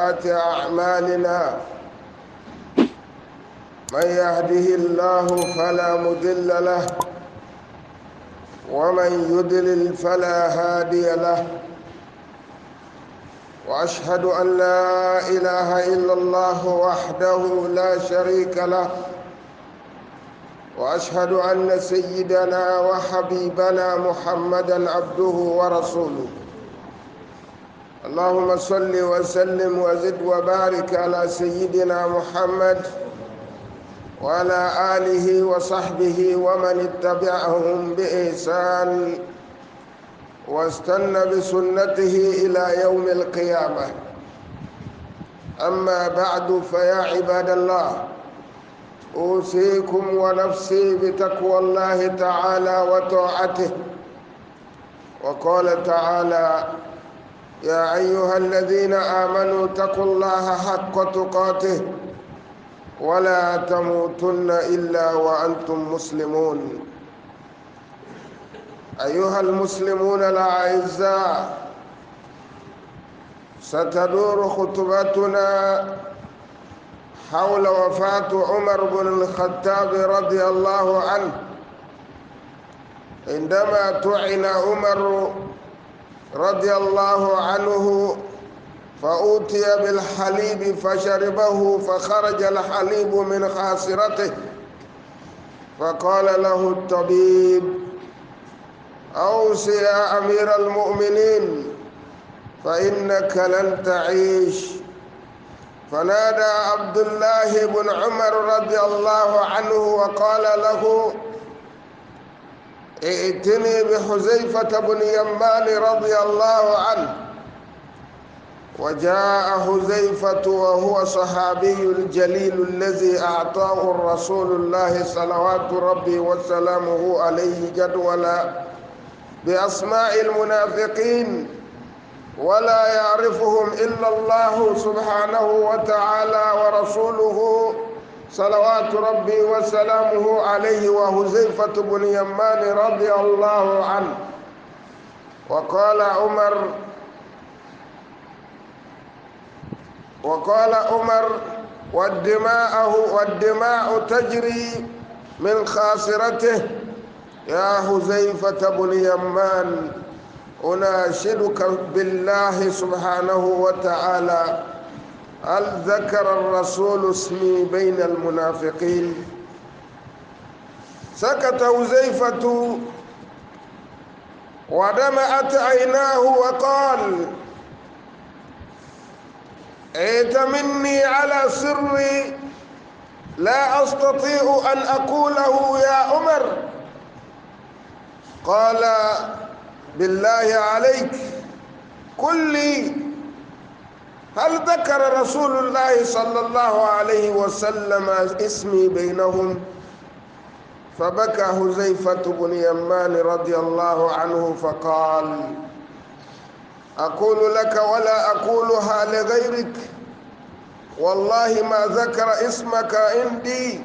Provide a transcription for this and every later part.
أعمالنا من يهده الله فلا مضل له ومن يضلل فلا هادي له وأشهد أن لا إله إلا الله وحده لا شريك له وأشهد أن سيدنا وحبيبنا محمدًا عبده ورسوله. اللهم صل وسلم وزد وبارك على سيدنا محمد وعلى آله وصحبه ومن اتبعهم بإحسان واستنى بسنته إلى يوم القيامة. أما بعد، فيا عباد الله، أوصيكم ونفسي بتقوى الله تعالى وطاعته. وقال تعالى: يا أيها الذين آمنوا اتقوا الله حق تقاته ولا تموتن إلا وأنتم مسلمون. أيها المسلمون الأعزاء، ستدور خطبتنا حول وفاة عمر بن الخطاب رضي الله عنه. عندما طعن عمر رضي الله عنه فأوتي بالحليب فشربه فخرج الحليب من خاصرته، فقال له الطبيب: أوصي يا أمير المؤمنين فإنك لن تعيش. فنادى عبد الله بن عمر رضي الله عنه وقال له: ائتني بحذيفة بن يمان رضي الله عنه. وجاء حذيفة وهو صحابي الجليل الذي أعطاه الرسول الله صلوات ربي وسلامه عليه جدولا بأسماء المنافقين ولا يعرفهم إلا الله سبحانه وتعالى ورسوله صلوات ربي وسلامه عليه، وحذيفة بن يمان رضي الله عنه. وقال عمر: والدماء تجري من خاصرته. يا حذيفة بن يمان، أناشدك بالله سبحانه وتعالى، هل ذكر الرسول اسمي بين المنافقين؟ سكت حذيفة ودمعت عيناه وقال: ائتمني على سري لا أستطيع أن أقوله يا عمر. قال: بالله عليك قل لي، هل ذكر رسول الله صلى الله عليه وسلم اسمي بينهم؟ فبكى حذيفة بن يمان رضي الله عنه فقال: أقول لك ولا أقولها لغيرك، والله ما ذكر اسمك عندي.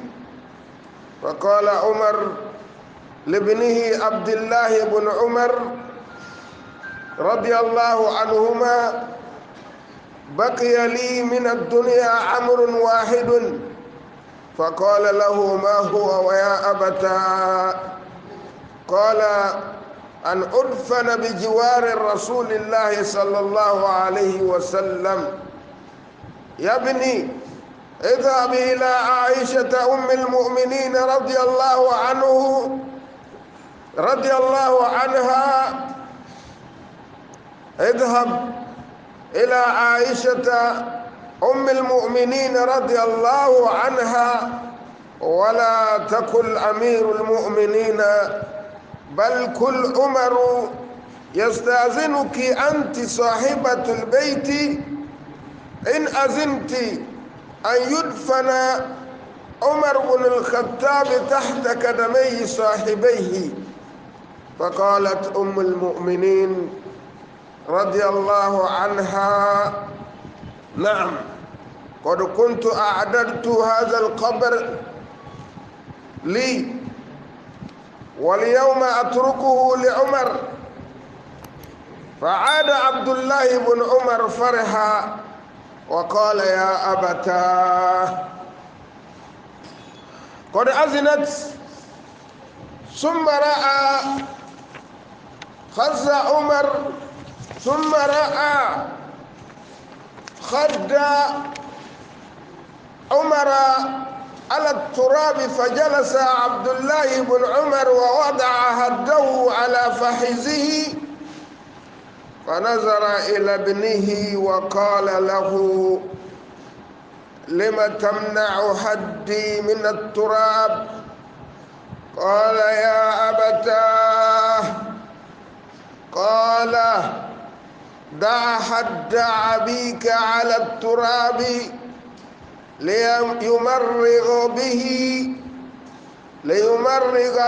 فقال عمر لابنه عبد الله بن عمر رضي الله عنهما: بقي لي من الدنيا أمر واحد. فقال له: ما هو ويا أبتا؟ قال: أن أدفن بجوار رسول الله صلى الله عليه وسلم. يا ابني، اذهب إلى عائشة أم المؤمنين رضي الله عنها. اذهب إلى عائشة أم المؤمنين رضي الله عنها ولا تقل أمير المؤمنين، بل كل عمر يستأذنك أنت صاحبة البيت إن أذنت أن يدفن عمر بن الخطاب تحت قدمي صاحبيه. فقالت أم المؤمنين رضي الله عنها: نعم، قد كنت أعددت هذا القبر لي، واليوم أتركه لعمر. فعاد عبد الله بن عمر فرحا وقال يا أبتاه قد أذنت. ثم رأى خز عمر، ثم رأى خد عمر على التراب، فجلس عبد الله بن عمر ووضع هده على فخذه، فنظر إلى ابنه وقال له لم تمنع هدي من التراب؟ قال يا أبتاه، قال دع حد أبيك على التراب ليمرغ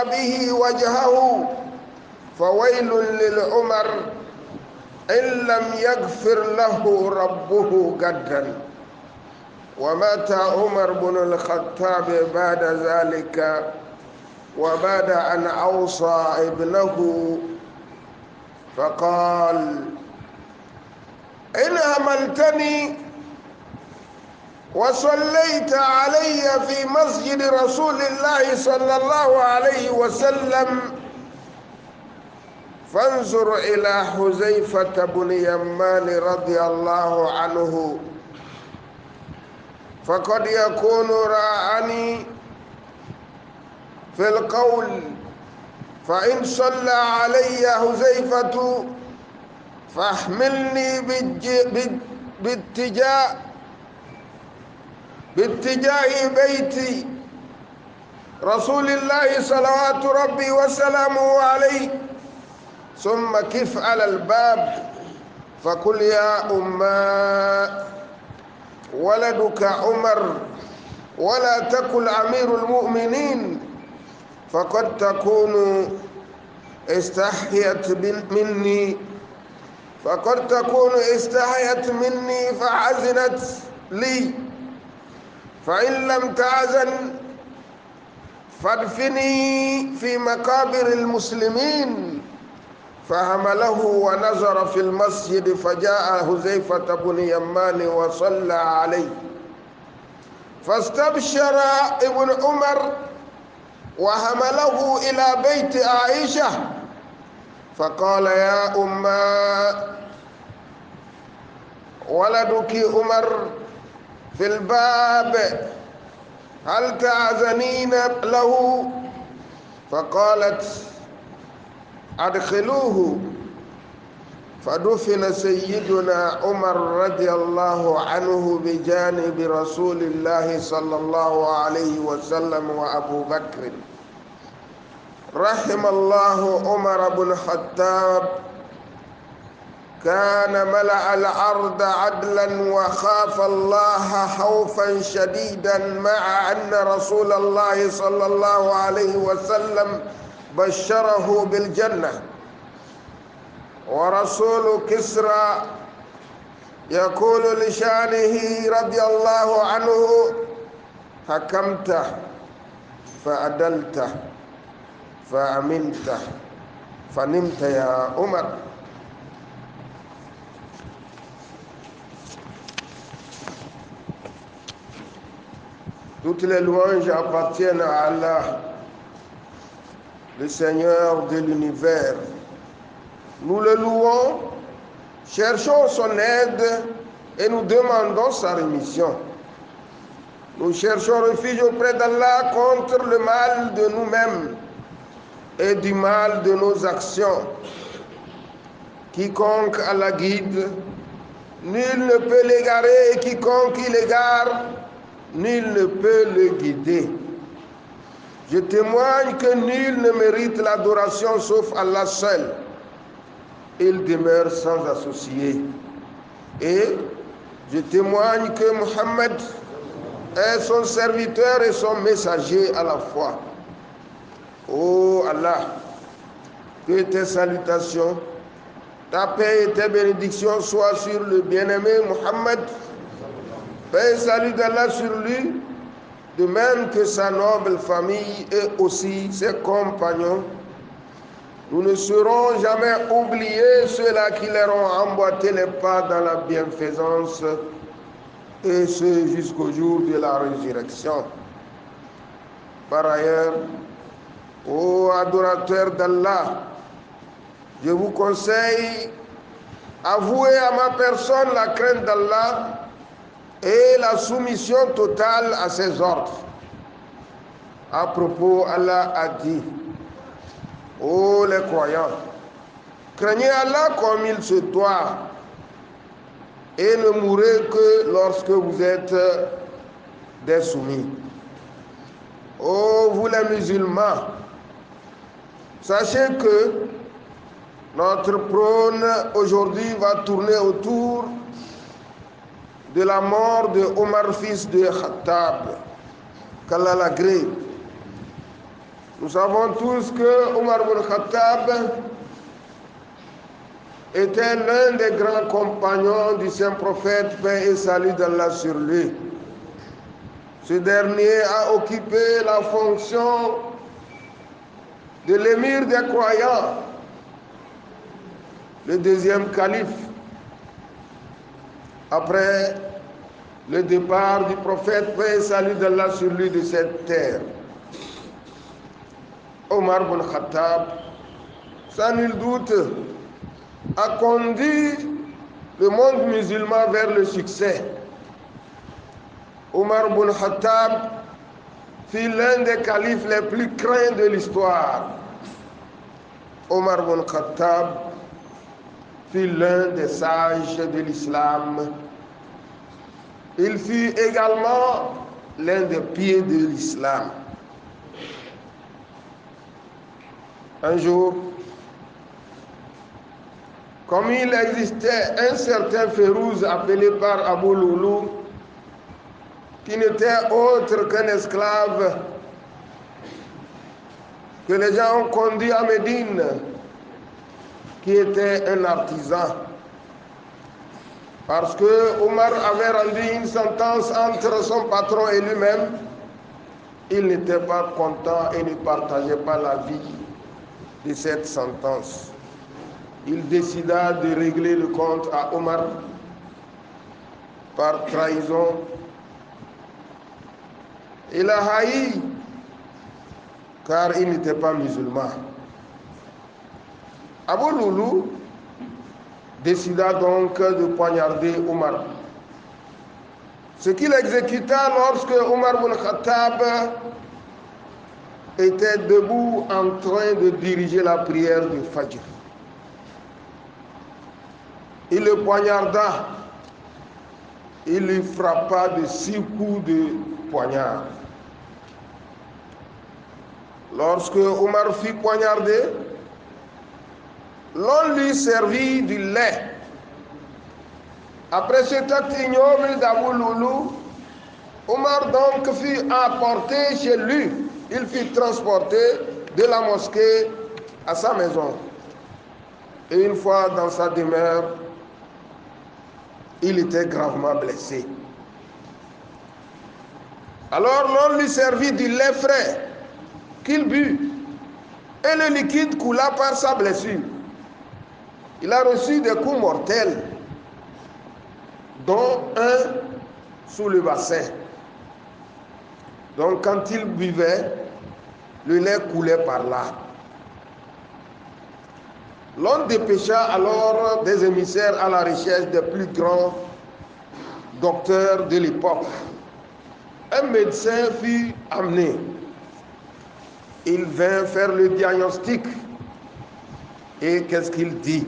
به وجهه، فويل للعمر إن لم يغفر له ربه غدا. ومات عمر بن الخطاب بعد ذلك، وبعد أن أوصى ابنه فقال إن هملتني وصليت علي في مسجد رسول الله صلى الله عليه وسلم فانظر إلى حذيفة بن يمان رضي الله عنه، فقد يكون راعني في القول، فإن صلى علي حذيفة فاحملني باتجاه بيت رسول الله صلوات ربي وسلامه عليه، ثم كف على الباب فقل يا أمّا ولدك عمر، ولا تقل أمير المؤمنين، فقد تكون استحيت مني فعزنت لي، فإن لم تعزن فادفني في مقابر المسلمين. فحمله ونظر في المسجد، فجاء حذيفة بن يمان وصلى عليه، فاستبشر ابن عمر وحمله إلى بيت عائشة، فقال يا أمّا ولدك عمر في الباب، هل تعزنين له؟ فقالت أدخلوه. فدفن سيدنا عمر رضي الله عنه بجانب رسول الله صلى الله عليه وسلم وأبو بكر. رحم الله عمر بن الخطاب، كان ملأ الأرض عدلا وخاف الله خوفا شديدا، مع أن رسول الله صلى الله عليه وسلم بشره بالجنة. ورسول كسرى يقول لشانه رضي الله عنه حكمت فعدلت فأمنت فنمت يا عمر. Toutes les louanges appartiennent à Allah, le Seigneur de l'univers. Nous le louons, cherchons son aide et nous demandons sa rémission. Nous cherchons refuge auprès d'Allah contre le mal de nous-mêmes et du mal de nos actions. Quiconque Allah guide, nul ne peut l'égarer, et quiconque il égare, nul ne peut le guider. Je témoigne que nul ne mérite l'adoration sauf Allah seul. Il demeure sans associé. Et je témoigne que Mohammed est son serviteur et son messager à la fois. Oh Allah, que tes salutations, ta paix et tes bénédictions soient sur le bien-aimé Mohammed. Paix et salut d'Allah sur lui, de même que sa noble famille et aussi ses compagnons. Nous ne serons jamais oubliés ceux-là qui leur ont emboîté les pas dans la bienfaisance et ce jusqu'au jour de la résurrection. Par ailleurs, ô adorateurs d'Allah, je vous conseille, avouez à ma personne la crainte d'Allah et la soumission totale à ses ordres. À propos, Allah a dit, ô les croyants, craignez Allah comme il se doit et ne mourrez que lorsque vous êtes des soumis. Ô vous les musulmans, sachez que notre prône aujourd'hui va tourner autour de la mort de Omar, fils de Khattab, qu'Allah l'agrée. Nous savons tous que Omar ibn Khattab était l'un des grands compagnons du saint prophète, paix et salut d'Allah sur lui. Ce dernier a occupé la fonction de l'émir des croyants, le deuxième calife, après le départ du prophète, paix et salut d'Allah sur lui de cette terre. Omar ibn Khattab, sans nul doute, a conduit le monde musulman vers le succès. Omar ibn Khattab fut l'un des califes les plus craints de l'histoire. Omar ibn Khattab fut l'un des sages de l'islam. Il fut également l'un des pieds de l'islam. Un jour, comme il existait un certain Férouz appelé par Abu Loulou, qui n'était autre qu'un esclave que les gens ont conduit à Médine, qui était un artisan. Parce que Omar avait rendu une sentence entre son patron et lui-même, il n'était pas content et ne partageait pas la vie de cette sentence. Il décida de régler le compte à Omar par trahison. Il a haï car il n'était pas musulman. Abu Loulou décida donc de poignarder Omar. Ce qu'il exécuta lorsque Omar ibn Khattab était debout en train de diriger la prière du Fajr. Il le poignarda, il lui frappa de 6 coups de poignard. Lorsque Omar fut poignardé, l'on lui servit du lait. Après cet acte ignoble d'Abu Loulou, Omar donc fut apporté chez lui. Il fut transporté de la mosquée à sa maison. Et une fois dans sa demeure, il était gravement blessé. Alors l'on lui servit du lait frais qu'il but et le liquide coula par sa blessure. Il a reçu des coups mortels, dont un sous le bassin. Donc quand il buvait, le lait coulait par là. L'on dépêcha alors des émissaires à la recherche des plus grands docteurs de l'époque. Un médecin fut amené. Il vint faire le diagnostic. Et qu'est-ce qu'il dit?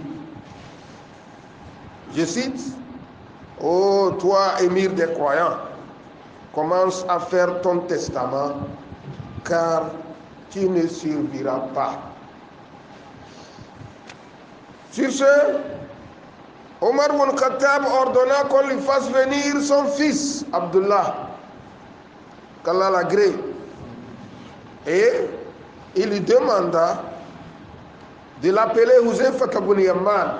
Je cite, « Ô toi, émir des croyants, commence à faire ton testament, car tu ne survivras pas. » Sur ce, Omar ibn Khattab ordonna qu'on lui fasse venir son fils, Abdullah, qu'Allah l'agrée. Et il lui demanda de l'appeler Huzaifa ibn Yaman.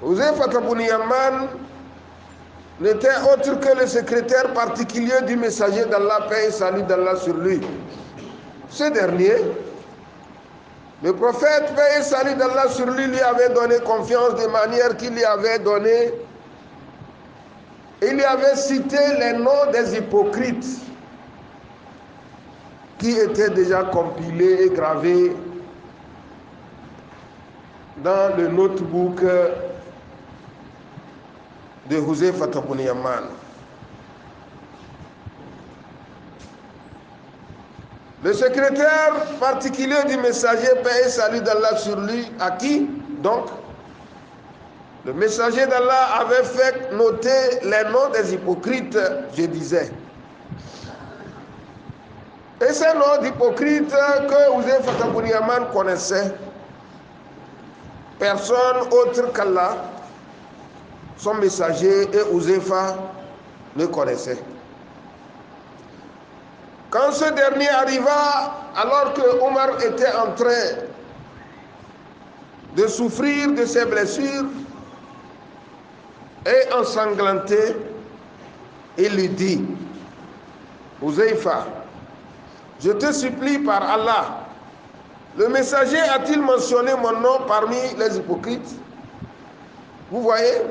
Huzaifa ibn Yaman n'était autre que le secrétaire particulier du messager d'Allah, paix et salut d'Allah sur lui. Ce dernier, le prophète, paix et salut d'Allah sur lui, lui avait donné confiance de manière qu'il lui avait donné il lui avait cité les noms des hypocrites qui étaient déjà compilés et gravés dans le notebook de Huzaifa ibn Yaman. Le secrétaire particulier du messager, paix et salut d'Allah sur lui, à qui donc le messager d'Allah avait fait noter les noms des hypocrites, je disais. Et ces noms d'hypocrites que Huzaifa ibn Yaman connaissait, personne autre qu'Allah, son messager et Huzaifa ne connaissaient. Quand ce dernier arriva, alors que Omar était en train de souffrir de ses blessures et ensanglanté, il lui dit: Huzaifa, je te supplie par Allah, le messager a-t-il mentionné mon nom parmi les hypocrites? Vous voyez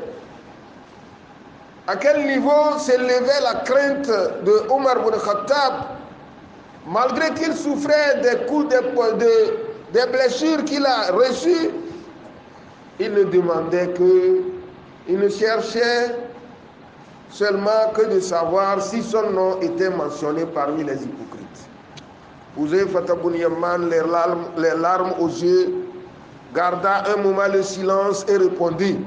à quel niveau s'élevait la crainte de Omar ibn Khattab, malgré qu'il souffrait des coups, des blessures qu'il a reçues. Il ne demandait que, il ne cherchait seulement que de savoir si son nom était mentionné parmi les hypocrites. Huzaifa ibn Yaman, les larmes aux yeux, garda un moment le silence et répondit: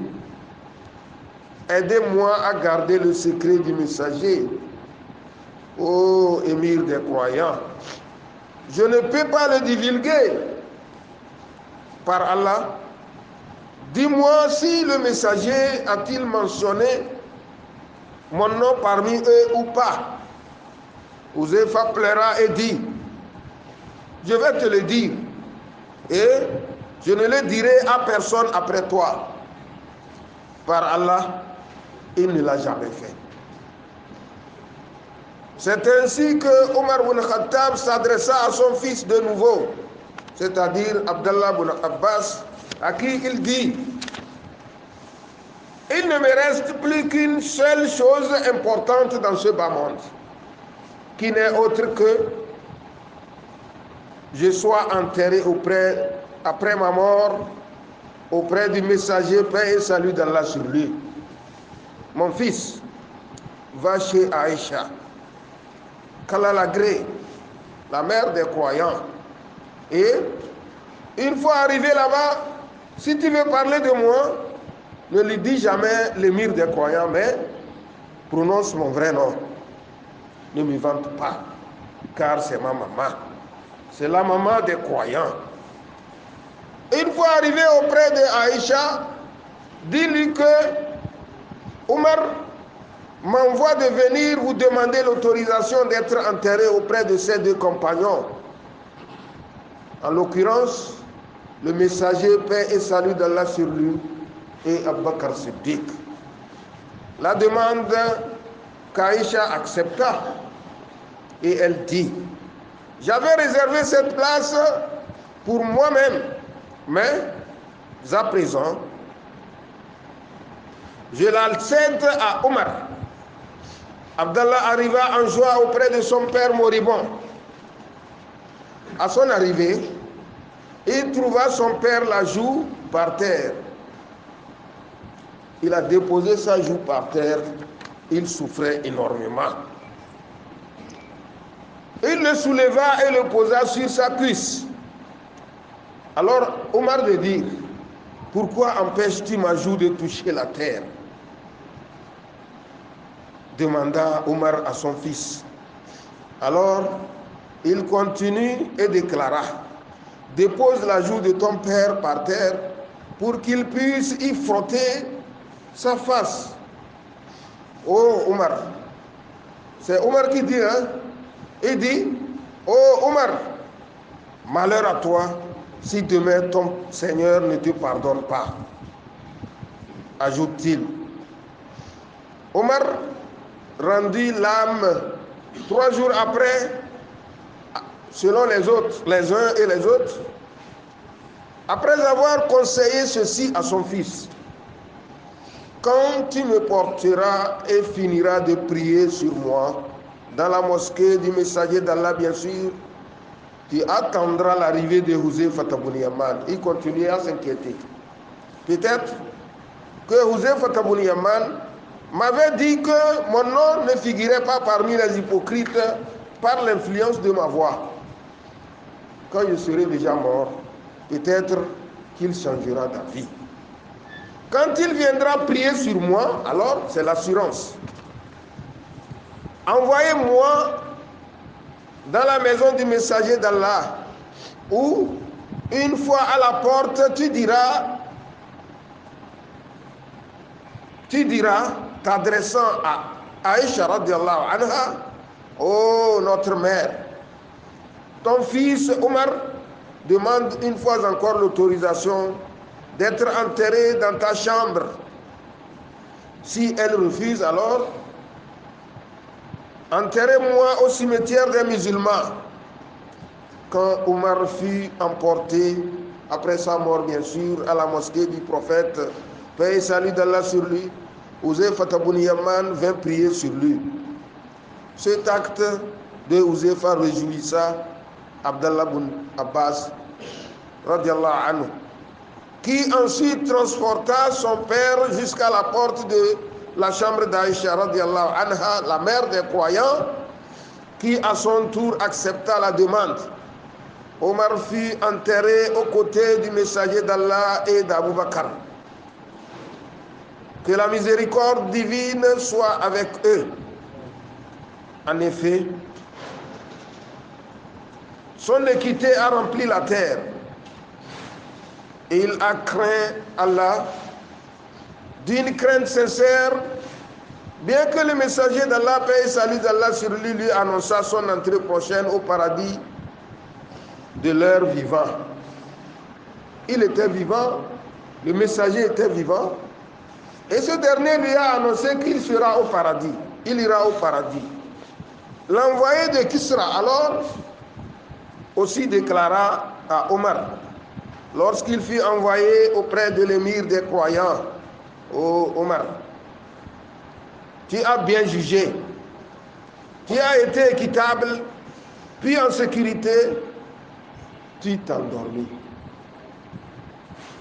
aidez-moi à garder le secret du messager, ô émir des croyants. Je ne peux pas le divulguer. Par Allah, dis-moi si le messager a-t-il mentionné mon nom parmi eux ou pas. Huzaifa pleura et dit: je vais te le dire, et je ne le dirai à personne après toi. Par Allah, il ne l'a jamais fait. C'est ainsi que Omar ibn Khattab s'adressa à son fils de nouveau, c'est-à-dire Abdallah ibn Abbas, à qui il dit: il ne me reste plus qu'une seule chose importante dans ce bas monde, qui n'est autre que je sois enterré après ma mort, auprès du messager, paix et salut d'Allah sur lui. Mon fils, va chez Aïcha, qu'Allah l'agrée, la mère des croyants, et une fois arrivé là-bas, si tu veux parler de moi, ne lui dis jamais l'émir des croyants, mais prononce mon vrai nom. Ne m'y vante pas, car c'est ma maman. C'est la maman des croyants. Une fois arrivé auprès de Aïcha, dis-lui que Omar m'envoie de venir vous demander l'autorisation d'être enterré auprès de ses deux compagnons. En l'occurrence, le messager, paix et salut d'Allah sur lui, et Abu Bakr Siddiq. La demande qu'Aïcha accepta, et elle dit: j'avais réservé cette place pour moi-même, mais à présent, je la cède à Omar. Abdallah arriva en joie auprès de son père moribond. À son arrivée, il trouva son père la joue par terre. Il a déposé sa joue par terre. Il souffrait énormément. Il le souleva et le posa sur sa cuisse. Alors Omar lui dit: pourquoi empêches-tu ma joue de toucher la terre? Demanda Omar à son fils. Alors il continue et déclara: dépose la joue de ton père par terre pour qu'il puisse y frotter sa face. Oh Omar, c'est Omar qui dit, hein? Il dit: oh Omar, malheur à toi si demain ton Seigneur ne te pardonne pas. Ajoute-t-il. Omar rendit l'âme 3 jours après, selon les autres, les uns et les autres, après avoir conseillé ceci à son fils. quand tu me porteras et finiras de prier sur moi, dans la mosquée du messager d'Allah, bien sûr, tu attendras l'arrivée de Huzaifa ibn Yaman. Il continuait à s'inquiéter. Peut-être que Huzaifa ibn Yaman m'avait dit que mon nom ne figurait pas parmi les hypocrites par l'influence de ma voix. Quand je serai déjà mort, peut-être qu'il changera d'avis. Quand il viendra prier sur moi, alors c'est l'assurance. Envoyez-moi dans la maison du messager d'Allah, où une fois à la porte, tu diras, t'adressant à Aïcha radiallahu anha, oh notre mère, ton fils Omar demande une fois encore l'autorisation d'être enterré dans ta chambre. Si elle refuse, alors enterrez-moi au cimetière des musulmans. Quand Omar fut emporté, après sa mort bien sûr, à la mosquée du prophète, paix et salut d'Allah sur lui, Huzaifa ibn Yaman vint prier sur lui. Cet acte de Huzaifa réjouissa Abdallah ibn Abbas radiallahu anhu, qui ensuite transporta son père jusqu'à la porte de la chambre d'Aïcha radiallahu anha, la mère des croyants, qui à son tour accepta la demande. Omar fut enterré aux côtés du messager d'Allah et d'Abu Bakr. Que la miséricorde divine soit avec eux. En effet, son équité a rempli la terre. Et il a craint Allah d'une crainte sincère, bien que le messager d'Allah, paix et salut d'Allah sur lui, lui annonça son entrée prochaine au paradis de leur vivant. Il était vivant, le messager était vivant, et ce dernier lui a annoncé qu'il sera au paradis, il ira au paradis. L'envoyé de Kisra alors aussi déclara à Omar, lorsqu'il fut envoyé auprès de l'émir des croyants, ô Omar, tu as bien jugé, tu as été équitable, puis en sécurité, tu t'endormis.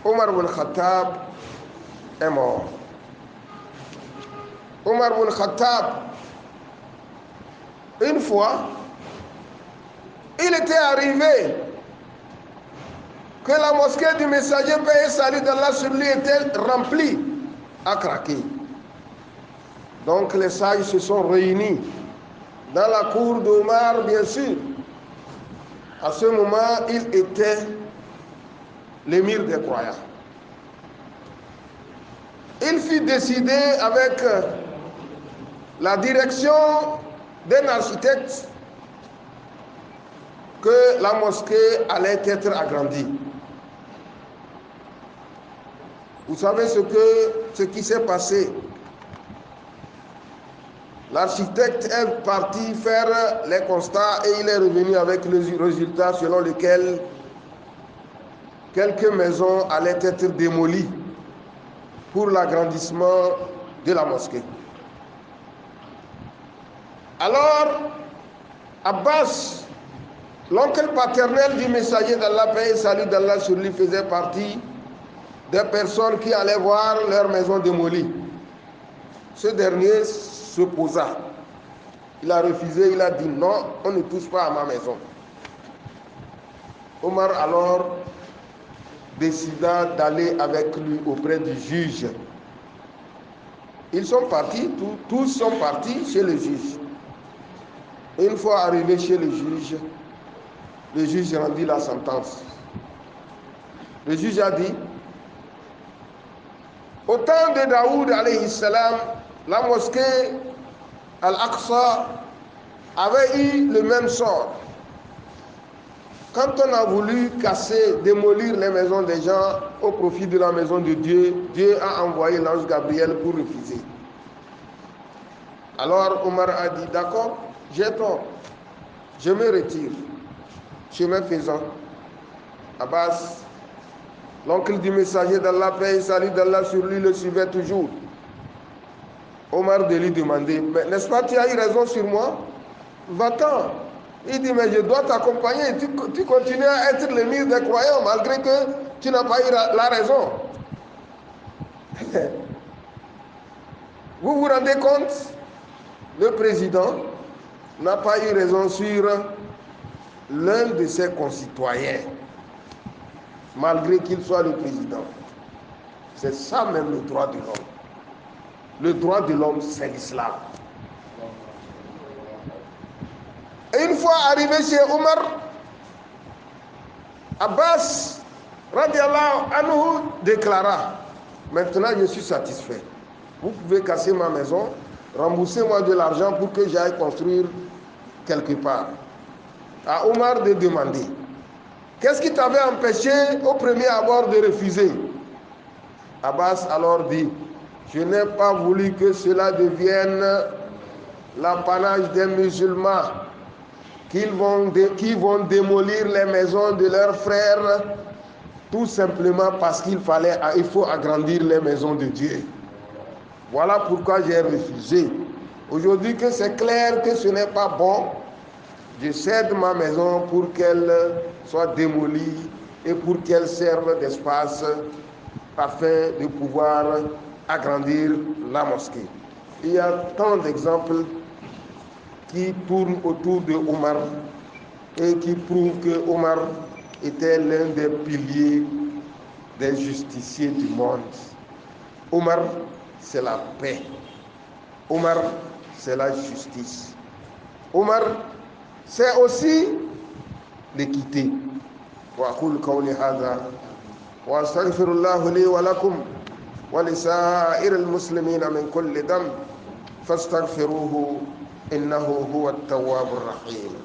Omar ibn Khattab est mort. Omar ibn Khattab, une fois, il était arrivé que la mosquée du messager, paix et salut d'Allah sur lui, était remplie à craquer. Donc les sages se sont réunis dans la cour d'Omar, bien sûr. À ce moment, il était l'émir des croyants. Il fut décidé avec la direction d'un architecte que la mosquée allait être agrandie. Vous savez ce qui s'est passé. L'architecte est parti faire les constats et il est revenu avec le résultat selon lequel quelques maisons allaient être démolies pour l'agrandissement de la mosquée. Alors, Abbas, l'oncle paternel du messager d'Allah, paix et salut d'Allah sur lui, faisait partie des personnes qui allaient voir leur maison démolie. Ce dernier s'opposa. Il a refusé, il a dit non, on ne touche pas à ma maison. Omar alors décida d'aller avec lui auprès du juge. Ils sont partis, tous sont partis chez le juge. Une fois arrivés chez le juge rendit la sentence. Le juge a dit, au temps de Daoud alayhi salam, la mosquée Al-Aqsa avait eu le même sort. Quand on a voulu casser, démolir les maisons des gens au profit de la maison de Dieu, Dieu a envoyé l'ange Gabriel pour refuser. Alors Omar a dit, d'accord, j'ai tort, je me retire. Chemin faisant, Abbas, l'oncle du messager d'Allah, paix et salut d'Allah sur lui, le suivait toujours. Omar de lui demander, mais n'est-ce pas, tu as eu raison sur moi? Va-t'en. Il dit, mais je dois t'accompagner. Tu continues à être le ministre des croyants malgré que tu n'as pas eu la raison. Vous vous rendez compte? Le président n'a pas eu raison sur l'un de ses concitoyens, malgré qu'il soit le président. C'est ça même le droit de l'homme. Le droit de l'homme, c'est l'islam. Et une fois arrivé chez Omar, Abbas, radiallahu anhu, déclara, maintenant je suis satisfait. Vous pouvez casser ma maison, remboursez-moi de l'argent pour que j'aille construire quelque part. À Omar de demander, qu'est-ce qui t'avait empêché au premier abord de refuser? Abbas alors dit, je n'ai pas voulu que cela devienne l'apanage des musulmans qui vont démolir les maisons de leurs frères tout simplement parce qu'il faut agrandir les maisons de Dieu. Voilà pourquoi j'ai refusé. Aujourd'hui que c'est clair que ce n'est pas bon, je cède ma maison pour qu'elle soit démolie et pour qu'elle serve d'espace afin de pouvoir agrandir la mosquée. Il y a tant d'exemples qui tournent autour de Omar et qui prouvent que Omar était l'un des piliers des justiciers du monde. Omar, c'est la paix. Omar, c'est la justice. Omar, c'est aussi l'équité. وأقول قولي هذا وأستغفر الله لي ولكم ولسائر المسلمين من كل ذنب فاستغفروه إنه هو التواب الرحيم.